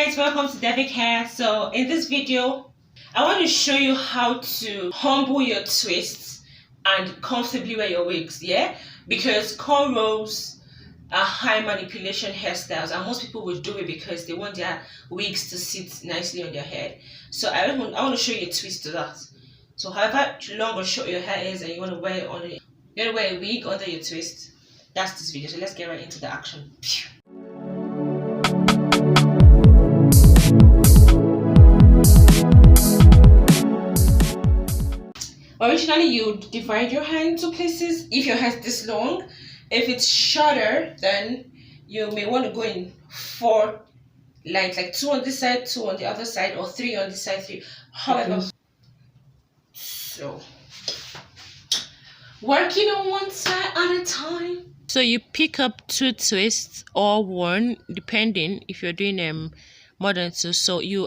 guys, welcome to Devic Hair. So in this video I want to show you how to humble your twists and comfortably wear your wigs, yeah, because cornrows are high manipulation hairstyles and most people will do it because they want their wigs to sit nicely on their head. So I want to show you a twist to that. So however long or short your hair is and you want to wear a wig under your twist, that's this video. So let's get right into the action. Originally, you divide your hair into places if your hair is this long. If it's shorter, then you may want to go in 4 lines, like 2 on this side, 2 on the other side, or 3 on this side, 3. However, so working on one side at a time. So you pick up 2 twists or 1, depending if you're doing more than 2. So you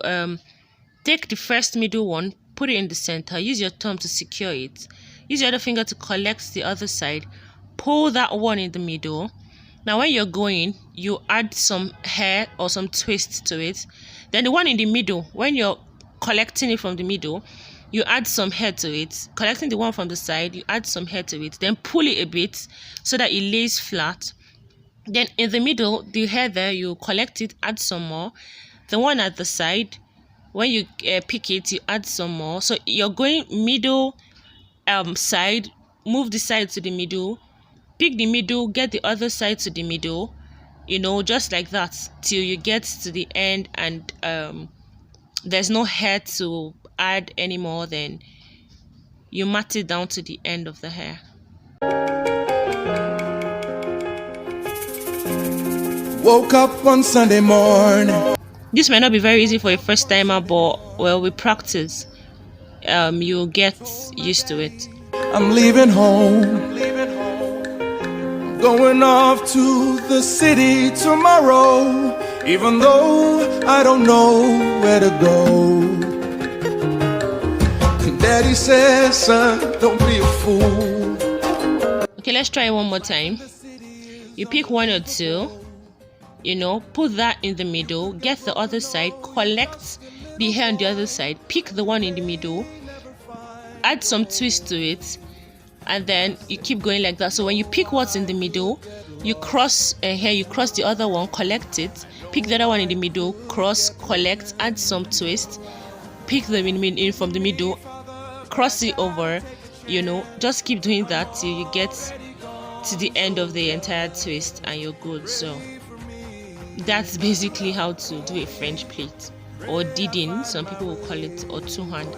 take the first middle one, put it in the center, use your thumb to secure it, use your other finger to collect the other side, pull that one in the middle. Now when you're going, you add some hair or some twist to it. Then the one in the middle, when you're collecting it from the middle, you add some hair to it. Collecting the one from the side, you add some hair to it, then pull it a bit so that it lays flat. Then in the middle, the hair there, you collect it, add some more. The one at the side, when you pick it, you add some more. So you're going middle, side, move the side to the middle, pick the middle, get the other side to the middle, you know, just like that till you get to the end and there's no hair to add anymore. Then you mat it down to the end of the hair. Woke up on Sunday morning. This might not be very easy for a first timer, but well, with practice, you'll get used to it. I'm leaving home, going off to the city tomorrow, even though I don't know where to go. And Daddy says, son, don't be a fool. Okay, let's try it one more time. You pick 1 or 2. You know, put that in the middle, get the other side, collect the hair on the other side, pick the one in the middle, add some twist to it, and then you keep going like that. So when you pick what's in the middle, you cross a hair, you cross the other one, collect it, pick the other one in the middle, cross, collect, add some twist, pick them in from the middle, cross it over, you know, just keep doing that till you get to the end of the entire twist and you're good. So that's basically how to do a French plait, or didding, some people will call it, or 2-hand.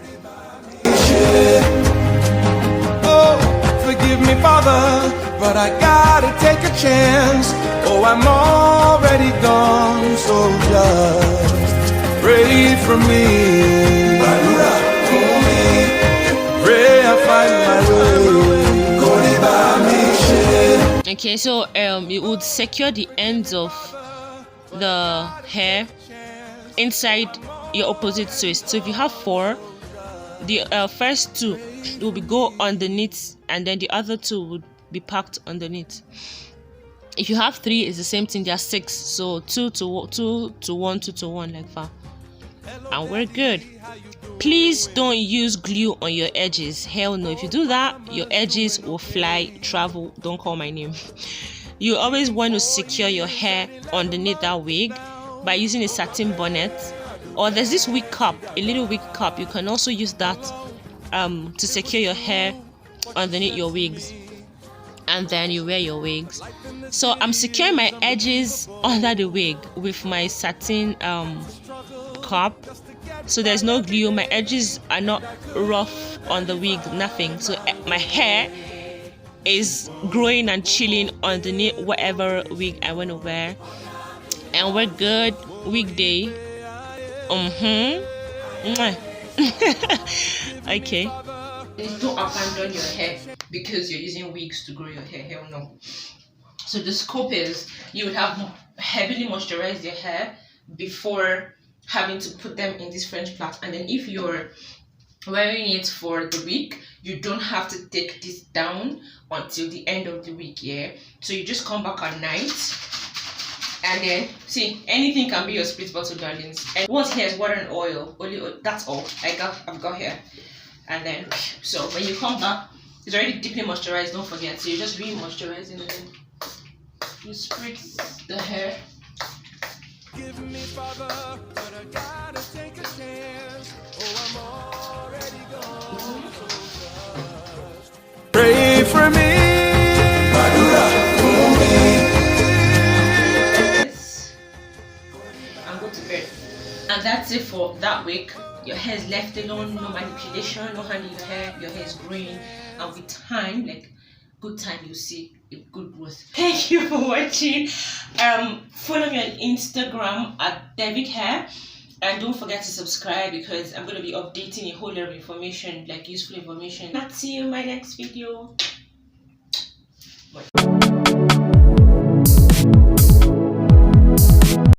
Oh, forgive me, Father, but I gotta take a chance. Oh, I'm already gone, so just pray for me. Pray I find my way. Okay, so you would secure the ends of the hair inside your opposite twist. So if you have 4, the first 2 will go underneath and then the other 2 would be packed underneath. If you have 3, it's the same thing. There are 6, so 2 to 1, 2 to 1, like that, and we're good. Please don't use glue on your edges. Hell no. If you do that, your edges will fly, travel. Don't call my name. You always want to secure your hair underneath that wig by using a satin bonnet, or there's this wig cup, a little wig cup. You can also use that to secure your hair underneath your wigs, and then you wear your wigs. So I'm securing my edges under the wig with my satin cup, so there's no glue. My edges are not rough on the wig, nothing. So my hair is growing and chilling underneath whatever wig I want to wear, and we're good. Weekday. Okay. Don't abandon your hair because you're using wigs to grow your hair. Hell no. So the scope is you would have heavily moisturized your hair before having to put them in this French plait, and then if you're wearing it for the week, you don't have to take this down until the end of the week, yeah. So you just come back at night And then see, anything can be your split bottle, darlings. And what here is water and oil. Only that's all I've got here. And then so when you come back, it's already deeply moisturized. Don't forget. So you just re-moisturizing and then you spritz the hair. Give me father, but I gotta take a chance. Oh, I'm already gone. So just pray for me. And go to bed. And that's it for that week. Your hair is left alone, no manipulation, no handling your hair. Your hair is growing, and with time, like good time, you'll see a good growth. Thank you for watching. Follow me on Instagram at Devic Hair, and don't forget to subscribe because I'm going to be updating a whole lot of information, like useful information. I'll see you in my next video. Bye.